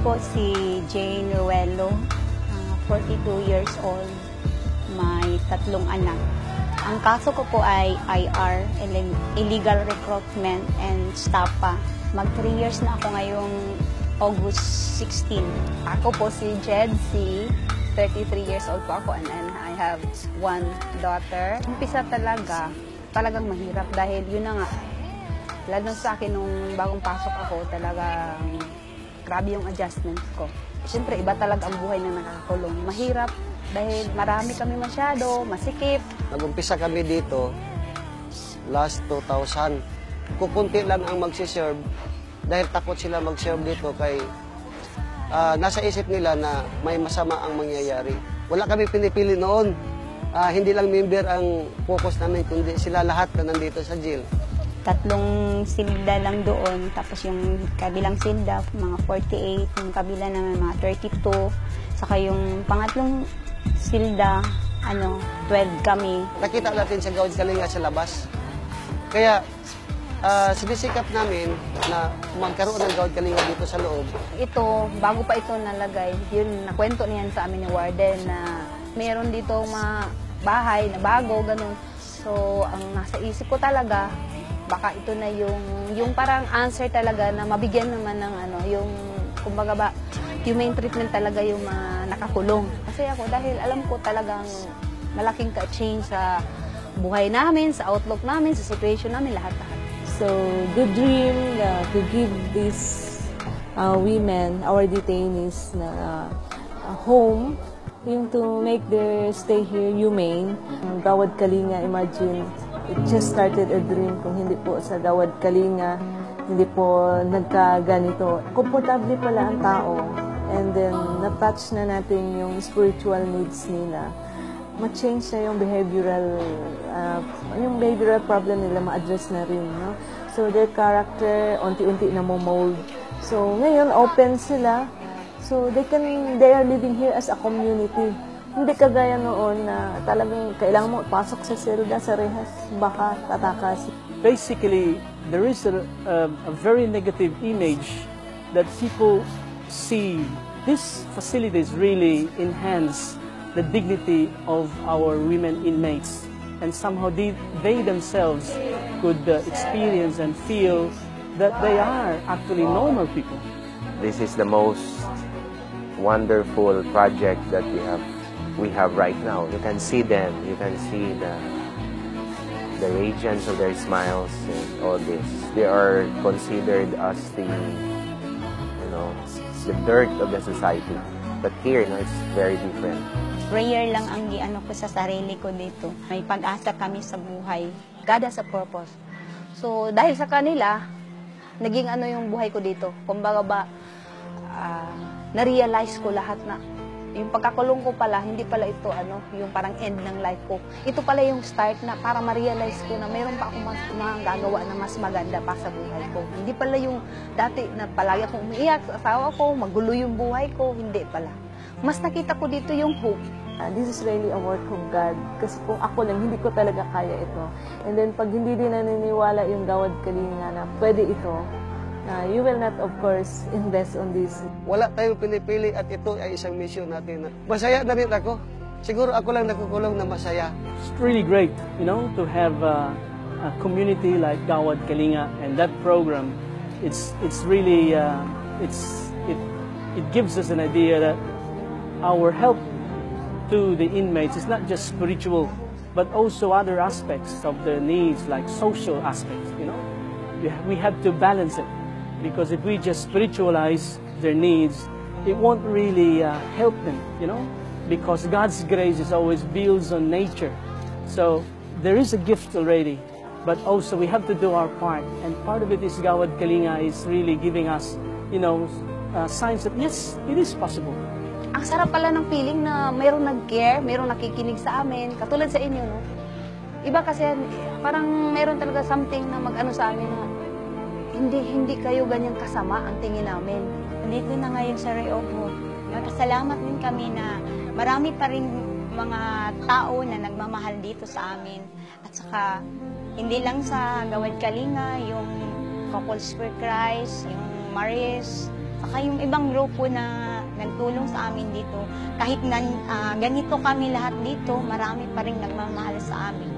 po si Jane Ruelo, 42 years old, may 3 anak. Ang kaso ko po ay IR, illegal recruitment and stapa. Mag 3 years na ako ngayong August 16. Ako po si Jed C. 33 years old po ako and I have 1 daughter. Umpisa talagang mahirap dahil yun na nga. Lalo sa akin nung bagong pasok ako, talagang grabe yung adjustment ko. Siyempre, iba talaga ang buhay na nakakulong. Mahirap dahil marami kami masyado, masikip. Nag-umpisa kami dito last 2000. Kukunti lang ang magsiserve dahil takot sila mag-serve dito kay nasa isip nila na may masama ang mangyayari. Wala kami pinipili noon. Hindi lang member ang focus namin, kundi sila lahat na nandito sa jail. 3 silda lang doon, tapos yung kabilang silda, mga 48, yung kabila naman mga 32, saka yung pangatlong silda, 12 kami. Nakita natin sa Gawad Kalinga sa labas. Kaya, sinisikap namin na magkaroon ng Gawad Kalinga dito sa loob. Ito, bago pa ito nalagay, yun, nakwento niyan sa amin ni Warden na mayroon dito mga bahay na bago, ganun. So, ang nasa isip ko talaga, baka ito na yung parang answer talaga na mabigyan naman ng yung, kumbaga ba, humane treatment talaga yung nakakulong. Kasi ako, dahil alam ko talagang malaking ka-change sa buhay namin, sa outlook namin, sa situation namin, lahat-lahat. So, the dream to give these women, our detainees, a home, yung to make their stay here humane. Gawad Kalinga, imagine, it just started a dream. Kung hindi po sa Gawad Kalinga, hindi po nagkaganito. Komportable pala ang tao. And then, na-touch na natin yung spiritual needs nila. Ma-change na yung behavioral problem nila, ma-address na rin. No? So, their character, unti-unti na mo-mold. So, ngayon, open sila. So, they are living here as a community. Hindi kagaya noon na talagang kailangan mo pasok sa selda, sa rehas, baka tatakas. Basically, there is a very negative image that people see. These facilities really enhance the dignity of our women inmates, and somehow they themselves could experience and feel that they are actually normal people. This is the most wonderful project that we have right now. You can see them, you can see the radiance of their smiles and all this. They are considered as the dirt of the society. But here, it's very different. Prayer lang ang ko sa sarili ko dito. May pag-asa kami sa buhay. God has a purpose. So, dahil sa kanila, naging yung buhay ko dito. Kumbaga ba, na-realize ko lahat na yung pagkakulong ko pala, hindi pala ito yung parang end ng life ko. Ito pala yung start na para ma-realize ko na mayroon pa akong gagawa na mas maganda pa sa buhay ko. Hindi pala yung dati na palagi akong umiiyak sa asawa ko, magulo yung buhay ko, hindi pala. Mas nakita ko dito yung hope. This is really a work of God. Kasi kung ako lang, hindi ko talaga kaya ito. And then pag hindi din naniniwala yung Gawad Kalinga na pwede ito, you will not, of course, invest on this. Wala tayong pinipili at ito ay isang mission natin. Masaya na rin ako. Siguro ako lang nakukulong na masaya. It's really great, to have a community like Gawad Kalinga, and that program, it's really, it gives us an idea that our help to the inmates is not just spiritual, but also other aspects of their needs, like social aspects, We have to balance it. Because if we just spiritualize their needs, it won't really help them, Because God's grace is always builds on nature. So there is a gift already, but also we have to do our part. And part of it is Gawad Kalinga is really giving us, signs that yes, it is possible. Ang sarap pala ng feeling na mayroong nag-care, mayroong nakikinig sa amin, katulad sa inyo, no? Iba kasi, parang mayroon talaga something na sa amin na hindi kayo ganyang kasama ang tingin namin. Dito na ngayon sa Ray of Hope, nagpasalamat din kami na marami pa rin mga tao na nagmamahal dito sa amin. At saka, hindi lang sa Gawad Kalinga, yung Couples for Christ, yung Maris, Saka yung ibang grupo na nagtulong sa amin dito, kahit ganito kami lahat dito, marami pa rin nagmamahal sa amin.